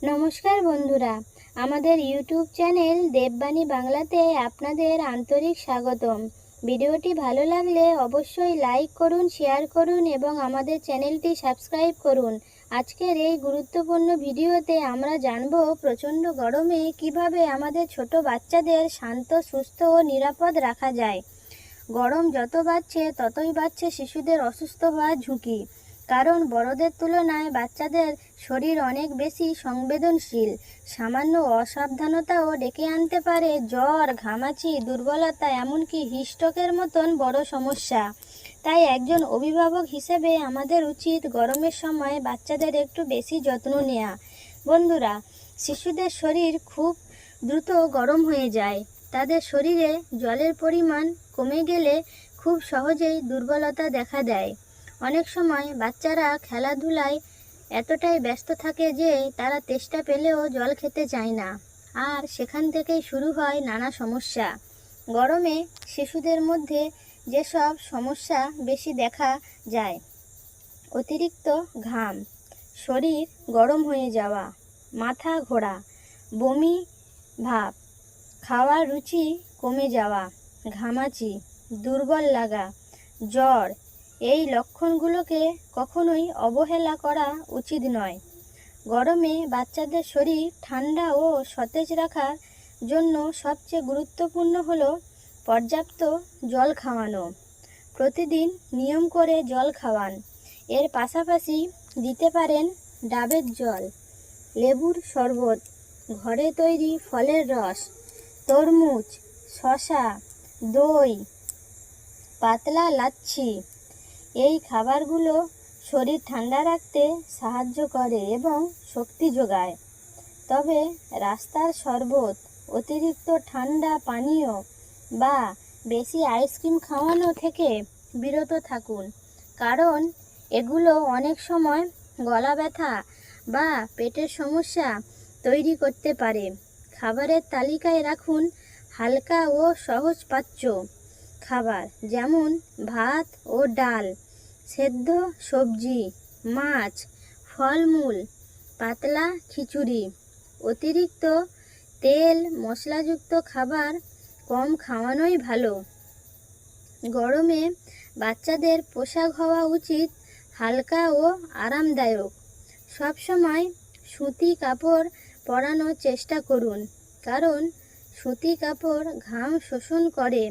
নমস্কার বন্ধুরা, আমাদের ইউটিউব চ্যানেল দেববাণী বাংলাতে আপনাদের আন্তরিক স্বাগতম। ভিডিওটি ভালো লাগলে অবশ্যই লাইক করুন, শেয়ার করুন এবং আমাদের চ্যানেলটি সাবস্ক্রাইব করুন। আজকের এই গুরুত্বপূর্ণ ভিডিওতে আমরা জানব প্রচণ্ড গরমে কিভাবে আমাদের ছোট বাচ্চাদের শান্ত, সুস্থ ও নিরাপদ রাখা যায়। গরম যত বাড়ছে ততই বাড়ছে শিশুদের অসুস্থ হওয়ার ঝুঁকি। কারণ বড়দের তুলনায় বাচ্চাদের শরীর অনেক বেশি সংবেদনশীল। সামান্য অসাবধানতাও ডেকে আনতে পারে জ্বর, ঘামাচি, দুর্বলতা, এমনকি হিটস্ট্রোকের মতন বড় সমস্যা। তাই একজন অভিভাবক হিসেবে আমাদের উচিত গরমের সময় বাচ্চাদের একটু বেশি যত্ন নেওয়া। বন্ধুরা, শিশুদের শরীর খুব দ্রুত গরম হয়ে যায়। তাদের শরীরে জলের পরিমাণ কমে গেলে খুব সহজেই দুর্বলতা দেখা দেয়। অনেক সময় বাচ্চারা খেলাধুলায় এতটাই ব্যস্ত থাকে যে তারা তেষ্টা পেলেও জল খেতে চায় না, আর সেখান থেকেই শুরু হয় নানা সমস্যা। গরমে শিশুদের মধ্যে যেসব সমস্যা বেশি দেখা যায়: অতিরিক্ত ঘাম, শরীর গরম হয়ে যাওয়া, মাথা ঘোরা, বমি ভাব, খাওয়ার রুচি কমে যাওয়া, ঘামাচি, দুর্বল লাগা, জ্বর। এই লক্ষণগুলোকে কখনোই অবহেলা করা উচিত নয়। গরমে বাচ্চাদের শরীর ঠান্ডা ও সতেজ রাখার জন্য সবচেয়ে গুরুত্বপূর্ণ হলো পর্যাপ্ত জল খাওয়ানো। প্রতিদিন নিয়ম করে জল খাওয়ান। এর পাশাপাশি দিতে পারেন ডাবের জল, লেবুর শরবত, ঘরে তৈরি ফলের রস, তরমুজ, শসা, দই, পাতলা লাচ্ছি। এই খাবারগুলো শরীর ঠান্ডা রাখতে সাহায্য করে এবং শক্তি যোগায়। তবে রাস্তার শরবত, অতিরিক্ত ঠান্ডা পানীয় বা বেশি আইসক্রিম খাওয়ানো থেকে বিরত থাকুন, কারণ এগুলো অনেক সময় গলা ব্যথা বা পেটের সমস্যা তৈরি করতে পারে। খাবারের তালিকায় রাখুন হালকা ও সহজপাচ্য খাবার, যেমন ভাত ও ডাল, সেদ্ধ সবজি, মাছ, ফলমূল, পাতলা খিচুড়ি। অতিরিক্ত তেল মশলাযুক্ত খাবার কম খাওয়ানোই ভালো। গরমে বাচ্চাদের পোশাক হওয়া উচিত হালকা ও আরামদায়ক। সবসময় সুতি কাপড় পরানোর চেষ্টা করুন, কারণ সুতি কাপড় ঘাম শোষণ করে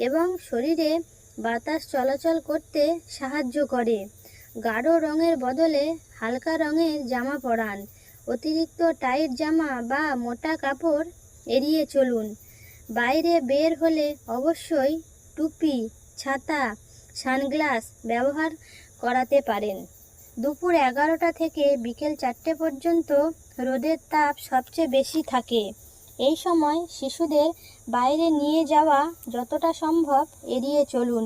এবং শরীরে বাতাস চলাচল করতে সাহায্য করে। গাঢ় রঙের বদলে হালকা রঙের জামা পরান। অতিরিক্ত টাইট জামা বা মোটা কাপড় এড়িয়ে চলুন। বাইরে বের হলে অবশ্যই টুপি, ছাতা, সানগ্লাস ব্যবহার করাতে পারেন। দুপুর 11টা থেকে বিকেল 4টে পর্যন্ত রোদের তাপ সবচেয়ে বেশি থাকে। এই সময় শিশুদের বাইরে নিয়ে যাওয়া যতটা সম্ভব এড়িয়ে চলুন।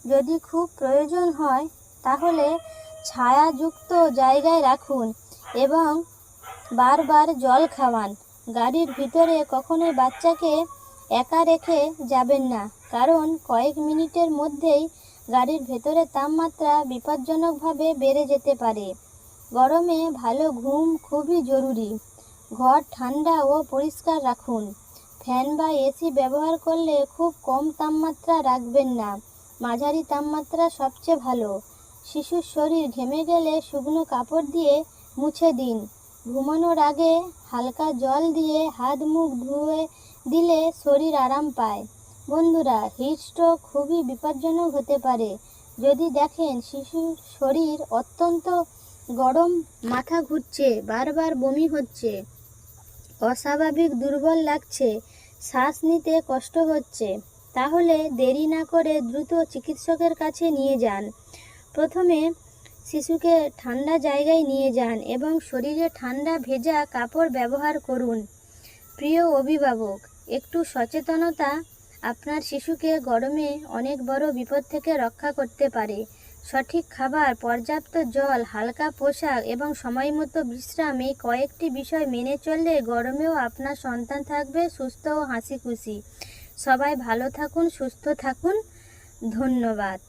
যদি খুব প্রয়োজন হয় তাহলে ছায়াযুক্ত জায়গায় রাখুন এবং বারবার জল খাওয়ান। গাড়ির ভিতরে কখনোই বাচ্চাকে একা রেখে যাবেন না, কারণ কয়েক মিনিটের মধ্যেই গাড়ির ভেতরে তাপমাত্রা বিপজ্জনকভাবে বেড়ে যেতে পারে। গরমে ভালো ঘুম খুবই জরুরি। ঘর ঠান্ডা ও পরিষ্কার রাখুন। ফ্যান বা এসি ব্যবহার করলে খুব কম তাপমাত্রা রাখবেন না, মাঝারি তাপমাত্রা সবচেয়ে ভালো। শিশুর শরীর ঘেমে গেলে শুকনো কাপড় দিয়ে মুছে দিন। ঘুমানোর আগে হালকা জল দিয়ে হাত মুখ ধুয়ে দিলে শরীর আরাম পায়। বন্ধুরা, হিটস্ট্রোক খুবই বিপজ্জনক হতে পারে। যদি দেখেন শিশুর শরীর অত্যন্ত গরম, মাথা ঘুরছে, বারবার বমি হচ্ছে, অস্বাভাবিক দুর্বল লাগছে, শ্বাস নিতে কষ্ট হচ্ছে, তাহলে দেরি না করে দ্রুত চিকিৎসকের কাছে নিয়ে যান। প্রথমে শিশুকে ঠান্ডা জায়গায় নিয়ে যান এবং শরীরে ঠান্ডা ভেজা কাপড় ব্যবহার করুন। প্রিয় অভিভাবক, একটু সচেতনতা আপনার শিশুকে গরমে অনেক বড় বিপদ থেকে রক্ষা করতে পারে। সঠিক খাবার, পর্যাপ্ত জল, হালকা পোশাক এবং সময়মতো বিশ্রাম, এই কয়েকটি বিষয় মেনে চললে গরমেও আপনার সন্তান থাকবে সুস্থ ও হাসি খুশি। সবাই ভালো থাকুন, সুস্থ থাকুন। ধন্যবাদ।